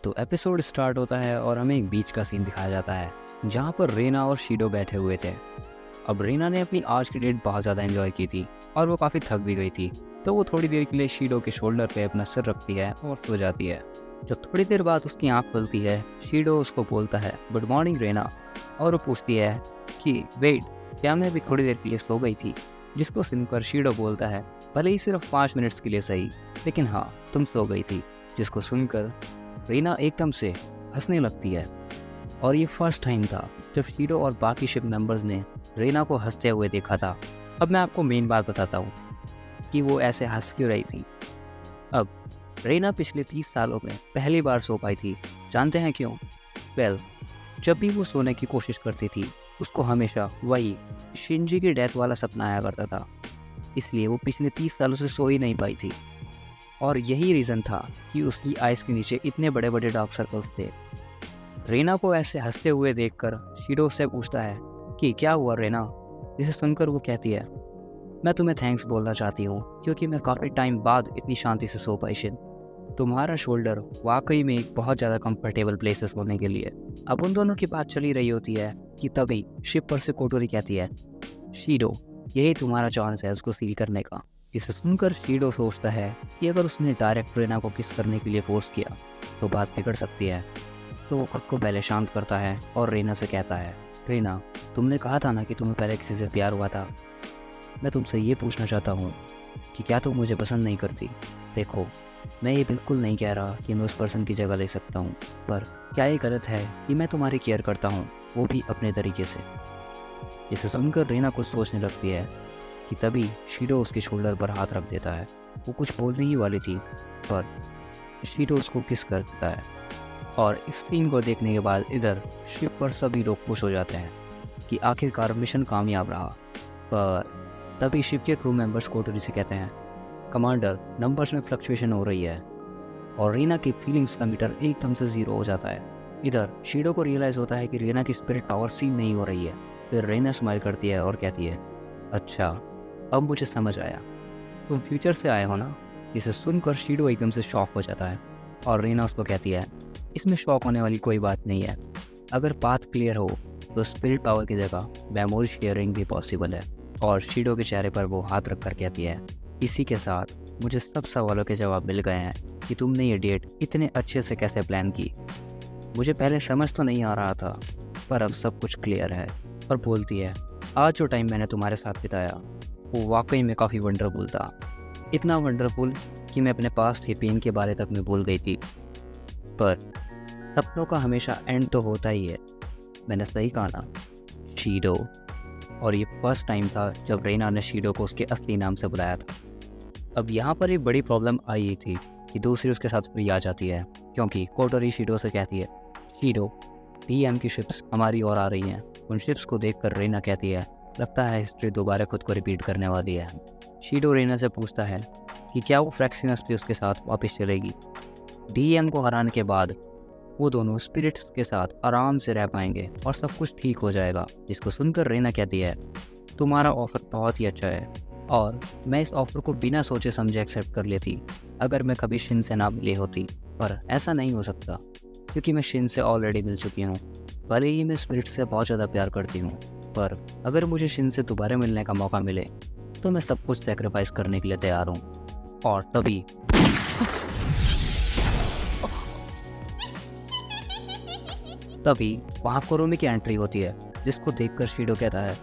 तो episode start होता है और हमें एक बीच का सीन दिखाया जाता है जहाँ पर रेना और शीडो बैठे हुए थे। अब रेना ने अपनी आज की डेट बहुत ज़्यादा एंजॉय की थी और वो काफ़ी थक भी गई थी, तो वो थोड़ी देर के लिए शीडो के शोल्डर पे अपना सिर रखती है और सो जाती है। जब थोड़ी देर बाद उसकी आँख खुलती है, शीडो उसको बोलता है गुड मॉर्निंग रेना, और वो पूछती है कि वेट, क्या मैं अभी थोड़ी देर के लिए सो गई थी? जिसको सुनकर शीडो बोलता है भले ही सिर्फ 5 मिनट्स के लिए सही, लेकिन हाँ तुम सो गई थी। जिसको सुनकर रीना एकदम से हंसने लगती है और ये फर्स्ट टाइम था जब शीडो और बाकी शिप मेंबर्स ने रीना को हंसते हुए देखा था। अब मैं आपको मेन बात बताता हूँ कि वो ऐसे हंस क्यों रही थी। अब रीना पिछले 30 सालों में पहली बार सो पाई थी। जानते हैं क्यों? वेल, जब भी वो सोने की कोशिश करती थी उसको हमेशा वही शिंजी की डेथ वाला सपना आया करता था, इसलिए वो पिछले 30 सालों से सो ही नहीं पाई थी। और यही रीज़न था कि उसकी आइज़ के नीचे इतने बड़े बड़े डार्क सर्कल्स थे। रेना को ऐसे हंसते हुए देखकर शीडो उससे पूछता है कि क्या हुआ रेना? जिसे सुनकर वो कहती है मैं तुम्हें थैंक्स बोलना चाहती हूँ क्योंकि मैं काफ़ी टाइम बाद इतनी शांति से सो पाई। शिन, तुम्हारा शोल्डर वाकई में एक बहुत ज़्यादा कंफर्टेबल प्लेस है सोने के लिए। अब उन दोनों की बात चली रही होती है कि तभी शिप पर से कोटोरी कहती है शीडो, यही तुम्हारा चांस है उसको सील करने का। इसे सुनकर शीडो सोचता है कि अगर उसने डायरेक्ट रेना को किस करने के लिए फोर्स किया तो बात बिगड़ सकती है। तो वो खुद को पहले शांत करता है और रेना से कहता है रेना, तुमने कहा था ना कि तुम्हें पहले किसी से प्यार हुआ था। मैं तुमसे ये पूछना चाहता हूँ कि क्या तुम मुझे पसंद नहीं करती? देखो, मैं ये बिल्कुल नहीं कह रहा कि मैं उस पर्सन की जगह ले सकता हूँ, पर क्या ये गलत है कि मैं तुम्हारी केयर करता हूँ, वो भी अपने तरीके से? इसे सुनकर रेना कुछ सोचने लगती है कि तभी शीडो उसके शोल्डर पर हाथ रख देता है। वो कुछ बोलने ही वाली थी पर शीडो उसको किस कर देता है। और इस सीन को देखने के बाद इधर शिप पर सभी लोग खुश हो जाते हैं कि आखिरकार मिशन कामयाब रहा। पर तभी शिप के क्रू मेंबर्स कोटरी से कहते हैं कमांडर, नंबर्स में फ्लक्चुएशन हो रही है। और रीना की फीलिंग्स का मीटर एकदम से 0 हो जाता है। इधर शीडो को रियलाइज़ होता है कि रीना की स्पिरिट पावर सील नहीं हो रही है। फिर रीना स्माइल करती है और कहती है अच्छा, अब मुझे समझ आया, तुम फ्यूचर से आए हो ना? इसे सुनकर शीडो एकदम से शॉक हो जाता है और रीना उसको कहती है इसमें शॉक होने वाली कोई बात नहीं है। अगर पाथ क्लियर हो तो स्पिरिट पावर की जगह मेमोरी शेयरिंग भी पॉसिबल है। और शीडो के चेहरे पर वो हाथ रख कर कहती है इसी के साथ मुझे सब सवालों के जवाब मिल गए हैं कि तुमने ये डेट इतने अच्छे से कैसे प्लान की। मुझे पहले समझ तो नहीं आ रहा था, पर अब सब कुछ क्लियर है। और बोलती है आज जो टाइम मैंने तुम्हारे साथ बिताया वो वाकई में काफ़ी वंडरफुल था। इतना वंडरफुल कि मैं अपने पास्ट के पेन के बारे तक में भूल गई थी। पर सपनों का हमेशा एंड तो होता ही है। मैंने सही कहा ना शीडो? और ये फर्स्ट टाइम था जब रेना ने शीडो को उसके असली नाम से बुलाया था। अब यहाँ पर एक बड़ी प्रॉब्लम आई थी कि दूसरी उसके साथ फ्री आ जाती है क्योंकि कोटोरी शीडो से कहती है शीडो, डीएम की शिप्स हमारी ओर आ रही हैं। उन शिप्स को देखकर रेना कहती है लगता है हिस्ट्री दोबारा खुद को रिपीट करने वाली है। शीडो रेना से पूछता है कि क्या वो फ्रैक्सिनस भी उसके साथ वापस चलेगी। डीएम को हराने के बाद वो दोनों स्पिरिट्स के साथ आराम से रह पाएंगे और सब कुछ ठीक हो जाएगा। जिसको सुनकर रेना कहती है तुम्हारा ऑफ़र बहुत ही अच्छा है और मैं इस ऑफ़र को बिना सोचे समझे एक्सेप्ट कर लेती अगर मैं कभी शिन से ना मिली होती। पर ऐसा नहीं हो सकता क्योंकि मैं शिन से ऑलरेडी मिल चुकी हूँ। भले ही मैं स्पिरिट से बहुत ज़्यादा प्यार करती हूँ, पर अगर मुझे शिन से दोबारा मिलने का मौका मिले तो मैं सब कुछ सेक्रीफाइस करने के लिए तैयार हूँ। और तभी वहाँ कुरुमी की एंट्री होती है, जिसको देखकर शीडो कहता है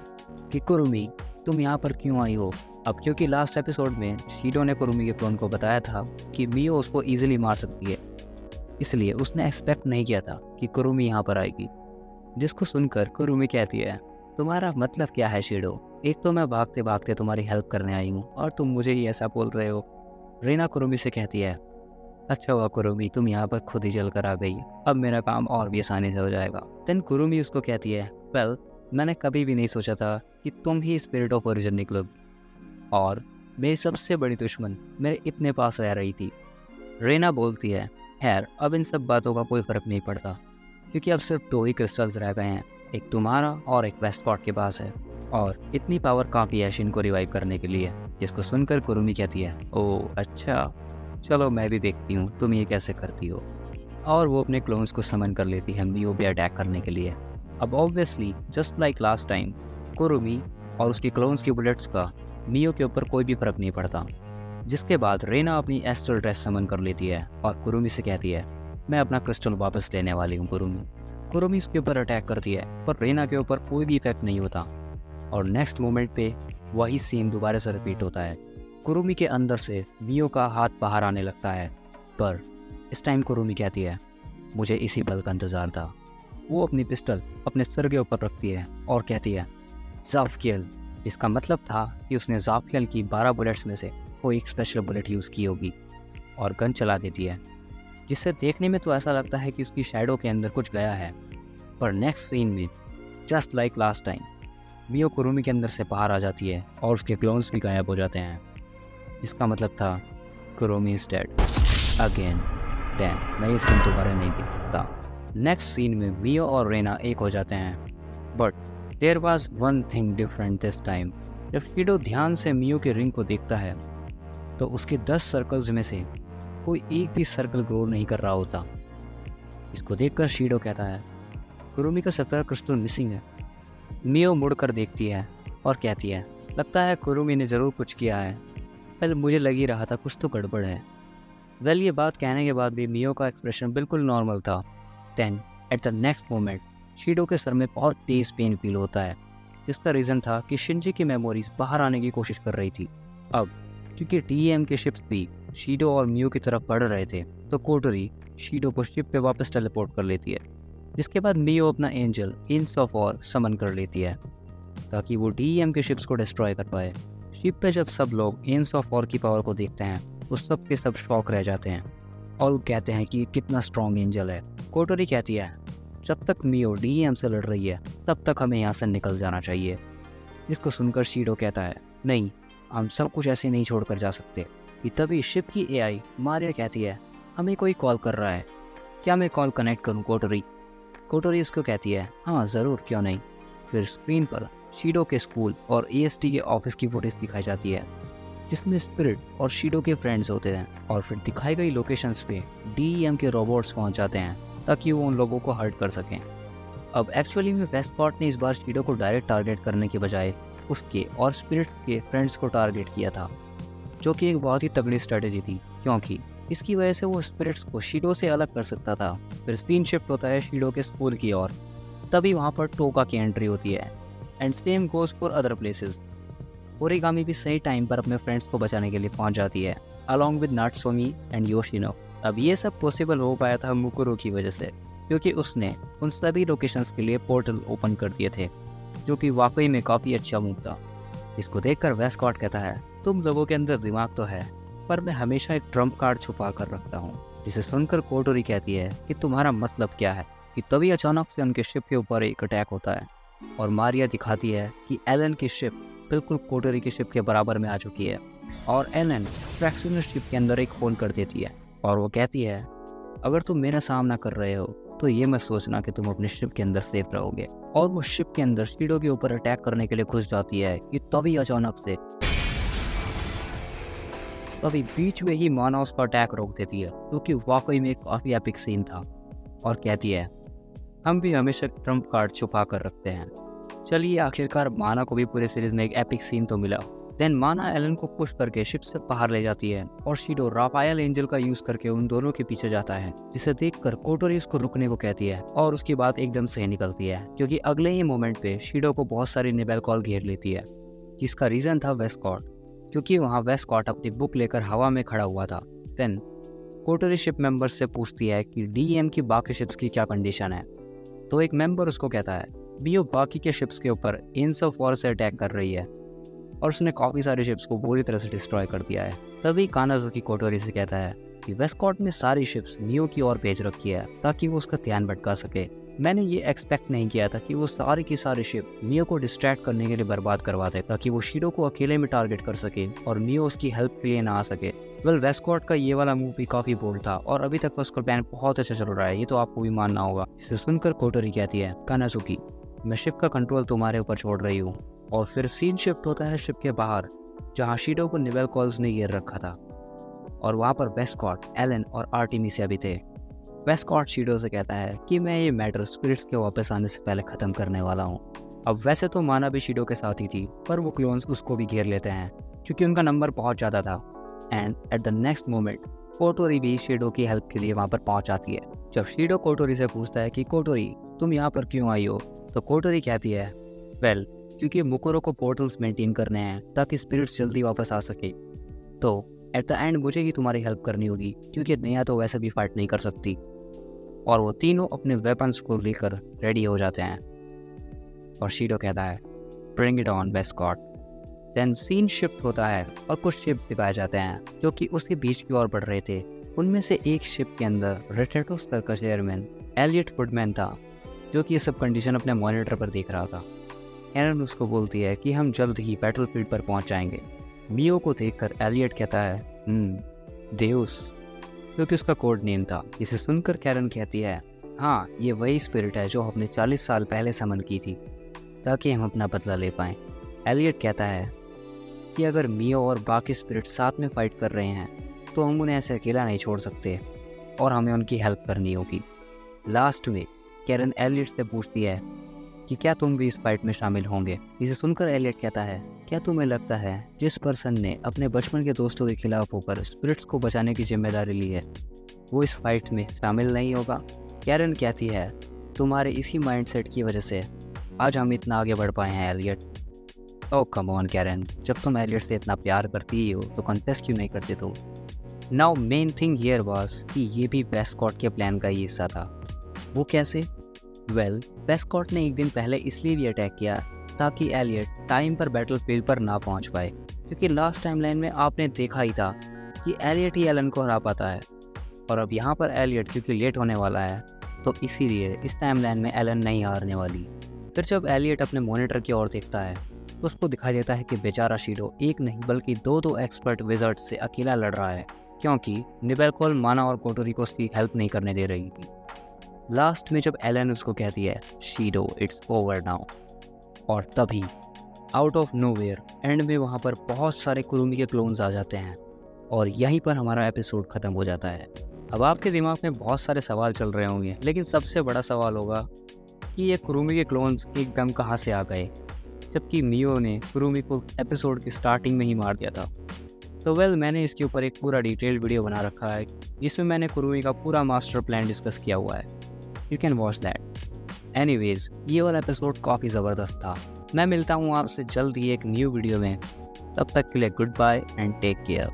कि कुरुमी, तुम यहाँ पर क्यों आई हो? अब क्योंकि लास्ट एपिसोड में शीडो ने कुरुमी के क्लोन को बताया था कि मियो उसको इजीली मार सकती है, इसलिए उसने एक्सपेक्ट नहीं किया था कि कुरुमी यहाँ पर आएगी। जिसको सुनकर कुरुमी कहती है तुम्हारा मतलब क्या है शीडो? एक तो मैं भागते भागते तुम्हारी हेल्प करने आई हूँ और तुम मुझे ही ऐसा बोल रहे हो। रेना कुरुमी से कहती है अच्छा हुआ कुरुमी, तुम यहाँ पर खुद ही जल कर आ गई, अब मेरा काम और भी आसानी से हो जाएगा। देन कुरुमी उसको कहती है वेल, मैंने कभी भी नहीं सोचा था कि तुम ही स्पिरिट ऑफ ओरिजिन निकलोगी और मेरी सबसे बड़ी दुश्मन मेरे इतने पास रह रही थी। रेना बोलती है खैर, अब इन सब बातों का कोई फ़र्क नहीं पड़ता क्योंकि अब सिर्फ 2 ही क्रिस्टल्स रह गए हैं, एक तुम्हारा और एक वेस्टकॉट के पास है और इतनी पावर काफ़ी है शिन को रिवाइव करने के लिए। जिसको सुनकर कुरुमी कहती है ओह अच्छा, चलो मैं भी देखती हूँ तुम ये कैसे करती हो। और वो अपने क्लोन्स को समन कर लेती है मियो पे अटैक करने के लिए। अब obviously just like last time, Kurumi और उसके क्लोन्स की बुलेट्स का मियो के ऊपर कोई भी फर्क नहीं पड़ता। जिसके बाद रेना अपनी एस्ट्रल ड्रेस समन कर लेती है और कुरुमी से कहती है, मैं अपना क्रिस्टल वापस लेने वाली हूँ कुरुमी। कुरुमी उसके ऊपर अटैक करती है पर रेना के ऊपर कोई भी इफेक्ट नहीं होता। और नेक्स्ट मोमेंट पे वही सीन दोबारा से रिपीट होता है। कुरुमी के अंदर से मियो का हाथ बाहर आने लगता है, पर इस टाइम कुरुमी कहती है, मुझे इसी पल का इंतज़ार था। वो अपनी पिस्टल अपने सर के ऊपर रखती है और कहती है, ज़ाफकियल। इसका मतलब था कि उसने ज़ाफकियल की 12 बुलेट्स में से कोई एक स्पेशल बुलेट यूज़ की होगी और गन चला देती है, जिससे देखने में तो ऐसा लगता है कि उसकी शैडो के अंदर कुछ गया है। पर नेक्स्ट सीन में just like last time, Mio Kurumi के अंदर से बाहर आ जाती है और उसके क्लोन्स भी गायब हो जाते हैं, जिसका मतलब था Kurumi is dead again. Dam, मैं ये सीन दोबारा नहीं देख सकता। नेक्स्ट सीन में मियो और रेना एक हो जाते हैं, but there was one thing different this time. जब शीडो ध्यान से मियो के रिंग को देखता है तो उसके 10 सर्कल्स में से कोई एक भी सर्कल ग्रो नहीं कर रहा होता। इसको देखकर शीडो कहता है, कुरुमी का सफेद क्रिस्टल मिसिंग है। मियो मुड़कर देखती है और कहती है, लगता है कुरुमी ने ज़रूर कुछ किया है। पहले मुझे लग ही रहा था कुछ तो गड़बड़ है। वेल, ये बात कहने के बाद भी मियो का एक्सप्रेशन बिल्कुल नॉर्मल था। Then at the next moment Shido के सर में बहुत तेज़ पेन फील होता है, जिसका रीज़न था कि शिंजी की मेमोरीज बाहर आने की कोशिश कर रही थी। अब क्योंकि डीएम के शिप्स भी शीडो और मियो की तरफ बढ़ रहे थे, तो कोटोरी शीडो को शिप पे वापस टेलीपोर्ट कर लेती है। जिसके बाद मियो अपना एंजल इंस ऑफ वॉर समन कर लेती है ताकि वो डीएम के शिप्स को डिस्ट्रॉय कर पाए। शिप पे जब सब लोग इंस ऑफ वॉर की पावर को देखते हैं तो सब के सब शॉक रह जाते हैं और वो कहते हैं कि कितना स्ट्रॉन्ग एंजल है। कोटोरी कहती है, जब तक मियो डीएम से लड़ रही है तब तक हमें यहाँ से निकल जाना चाहिए। इसको सुनकर शीडो कहता है, नहीं, हम सब कुछ ऐसे नहीं छोड़कर जा सकते। कि तभी शिप की एआई मारिया कहती है, हमें कोई कॉल कर रहा है, क्या मैं कॉल कनेक्ट करूं कोटोरी? कोटोरी इसको कहती है, हाँ ज़रूर, क्यों नहीं। फिर स्क्रीन पर शीडो के स्कूल और एएसटी के ऑफिस की फुटेज दिखाई जाती है, जिसमें स्पिरिट और शीडो के फ्रेंड्स होते हैं। और फिर दिखाई गई लोकेशंस पे डीईएम के रोबोट्स पहुंच जाते हैं ताकि वो उन लोगों को हर्ट कर सकें। अब एक्चुअली में वेस्टकॉट ने इस बार शीडो को डायरेक्ट टारगेट करने के बजाय उसके और स्पिरिट्स के फ्रेंड्स को टारगेट किया था, जो कि एक बहुत ही तगड़ी स्ट्रेटेजी थी, क्योंकि इसकी वजह से वो स्पिरिट्स को शीडो से अलग कर सकता था। फिर सीन शिफ्ट होता है शीडो के स्कूल की ओर। तभी वहाँ पर टोका की एंट्री होती है and same goes for other places. Origami भी सही टाइम पर अपने फ्रेंड्स को बचाने के लिए पहुँच जाती है अलॉन्ग विद नाट्सुमी एंड योशिनो। अब ये सब पॉसिबल हो पाया था मुकुरो की वजह से, क्योंकि उसने उन सभी लोकेशंस के लिए पोर्टल ओपन कर दिए थे, जो कि वाकई में काफ़ी अच्छा मूव था। इसको देखकर वेस्टकॉट कहता है, तुम लोगों के अंदर दिमाग तो है, पर मैं हमेशा एक ट्रम्प कार्ड छुपा कर रखता हूँ। जिसे सुनकर कोटोरी कहती है कि तुम्हारा मतलब क्या है। कि तभी अचानक से उनके शिप के ऊपर एक अटैक होता है और मारिया दिखाती है कि एलन की शिप बिल्कुल कोटोरी की शिप के बराबर में आ चुकी है और एलन फ्रैक्शनल शिप के अंदर एक होल कर देती है और वो कहती है, अगर तुम मेरा सामना कर रहे हो तो ये मत सोचना कि तुम अपने शिप के अंदर सेफ रहोगे। और वो शिप के अंदर शीडो के ऊपर अटैक करने के लिए घुस जाती है कि तभी अचानक से बीच में ही माना उसका अटैक रोक देती है, जो कि वाकई में काफ़ी एपिक सीन था। और कहती है, हम भी हमेशा ट्रम्प कार्ड छुपा कर रखते हैं। चलिए, आखिरकार माना को भी पूरे सीरीज में एक एपिक सीन तो मिला। देन माना एलन को पुश करके शिप से बाहर ले जाती है और शीडो राफायल एंजल का यूज करके उन दोनों के पीछे जाता है, जिसे देखकर कोटोरी उसको रुकने को कहती है और उसकी बात एकदम सही निकलती है, क्योंकि अगले ही मोमेंट पे शीडो को बहुत सारी निबेल कॉल घेर लेती है, जिसका रीजन था वेस्टकॉट, क्योंकि वहाँ वेस्टकॉट अपनी बुक लेकर हवा में खड़ा हुआ था। देन कोटोरी शिप मेंबर्स से पूछती है कि डीएम की बाकी शिप्स की क्या कंडीशन है, तो एक मेंबर उसको कहता है बियो बाकी के शिप्स के ऊपर इंस ऑफ वॉर से अटैक कर रही है और उसने काफ़ी सारे शिप्स को बुरी तरह से डिस्ट्रॉय कर दिया है। तभी कानाजुकी कोटोरी से कहता है कि वेस्टकॉट ने सारी शिप्स मियो की ओर भेज रखी है ताकि वो उसका ध्यान भटका सके। मैंने ये एक्सपेक्ट नहीं किया था कि वो सारी की सारी शिप मियो को डिस्ट्रैक्ट करने के लिए बर्बाद करवा दे ताकि वो शीडो को अकेले में टारगेट कर सके और मियो उसकी हेल्प के लिए ना आ सके। वेल, वेस्टकॉट का ये वाला मूव भी काफ़ी बोल्ड था और अभी तक उसका प्लान बहुत अच्छा चल रहा है, ये तो आपको भी मानना होगा। इसे सुनकर कोटोरी कहती है, कानाजुकी, मैं शिप का कंट्रोल तुम्हारे ऊपर छोड़ रही हूँ। और फिर सीन शिफ्ट होता है शिप के बाहर, जहाँ शीडो को निबेल कॉल्स ने घेर रखा था और वहाँ पर वेस्टकॉट, एलन और आर्टेमिसिया भी थे। वेस्कॉट शीडो से कहता है कि मैं ये मैटर स्पिरिट्स के वापस आने से पहले ख़त्म करने वाला हूँ। अब वैसे तो माना भी शीडो के साथ ही थी, पर वो क्लोन्स उसको भी घेर लेते हैं क्योंकि उनका नंबर बहुत ज़्यादा था। And at the next moment Kotori भी शीडो की हेल्प के लिए वहाँ पर पहुँच जाती है। जब शीडो कोटोरी से पूछता है कि कोटोरी तुम यहाँ पर क्यों आई हो, तो कोटोरी कहती है वेल क्योंकि मुकुरो को पोर्टल्स मेंटेन करने हैं ताकि स्पिरिट्स जल्दी वापस आ सके। तो एट द एंड मुझे ही तुम्हारी हेल्प करनी होगी क्योंकि नया तो वैसे भी फाइट नहीं कर सकती। और वो तीनों अपने वेपन्स को लेकर रेडी हो जाते हैं और शीडो कहता है bring it on Westcott. Then scene shift होता है और कुछ शिप दिखाए जाते हैं जो कि उसके बीच की ओर बढ़ रहे थे। उनमें से एक शिप के अंदर रेटेटोस का चेयरमैन एलियट वुडमैन था, जो कि ये सब कंडीशन अपने मॉनिटर पर देख रहा था। एरन उसको बोलती है कि हम जल्द ही बैटलफील्ड पर पहुंच जाएंगे। मियो को देखकर एलियट कहता है देउस, जो कि उसका कोड नेम था। इसे सुनकर कैरन कहती है हाँ ये वही स्पिरिट है जो हमने 40 साल पहले समन की थी ताकि हम अपना बदला ले पाएं। एलियट कहता है कि अगर मियो और बाकी स्पिरिट साथ में फाइट कर रहे हैं तो हम उन्हें ऐसे अकेला नहीं छोड़ सकते और हमें उनकी हेल्प करनी होगी। लास्ट में कैरन एलियट से पूछती है कि क्या तुम भी इस फाइट में शामिल होंगे। इसे सुनकर एलियट कहता है क्या तुम्हें लगता है जिस पर्सन ने अपने बचपन के दोस्तों के खिलाफ होकर स्पिरिट्स को बचाने की जिम्मेदारी ली है वो इस फाइट में शामिल नहीं होगा। कैरन कहती है तुम्हारे इसी माइंडसेट की वजह से आज हम इतना आगे बढ़ पाए हैं Elliot. Oh come on Karen, जब तुम एलियट से इतना प्यार करती ही हो तो कॉन्टेस्ट क्यों नहीं करते तुम। Now main thing here was कि ये भी वेस्कॉट के प्लान का ही हिस्सा था। वो कैसे? वेल वेस्कॉट ने एक दिन पहले इसलिए भी अटैक किया ताकि एलियट टाइम पर बैटलफील्ड पर ना पहुंच पाए, क्योंकि लास्ट टाइमलाइन में आपने देखा ही था कि एलियट ही एलन को हरा पाता है। और अब यहाँ पर एलियट क्योंकि लेट होने वाला है तो इसीलिए इस टाइमलाइन में एलन नहीं हारने वाली। फिर जब एलियट अपने मॉनिटर की ओर देखता है तो उसको दिखाई देता है कि बेचारा शीडो एक नहीं बल्कि दो एक्सपर्ट विज़र्ड से अकेला लड़ रहा है, क्योंकि निबेलकोल माना और कोटोरी को उसकी हेल्प नहीं करने दे रही थी। लास्ट में जब एलन उसको कहती है शीडो इट्स ओवर नाउ, और तभी आउट ऑफ नोवेयर एंड में वहाँ पर बहुत सारे कुरुमी के क्लोन्स आ जाते हैं और यहीं पर हमारा एपिसोड ख़त्म हो जाता है। अब आपके दिमाग में बहुत सारे सवाल चल रहे होंगे, लेकिन सबसे बड़ा सवाल होगा कि ये कुरुमी के क्लोन्स एकदम कहाँ से आ गए, जबकि मियो ने कुरुमी को एपिसोड की स्टार्टिंग में ही मार दिया था। तो मैंने इसके ऊपर एक पूरा डिटेल्ड वीडियो बना रखा है जिसमें मैंने कुरुमी का पूरा मास्टर प्लान डिस्कस किया हुआ है। You can watch that. Anyways ये वाला एपिसोड काफ़ी ज़बरदस्त था। मैं मिलता हूँ आपसे जल्द ही एक न्यू वीडियो में, तब तक के लिए goodbye and take care.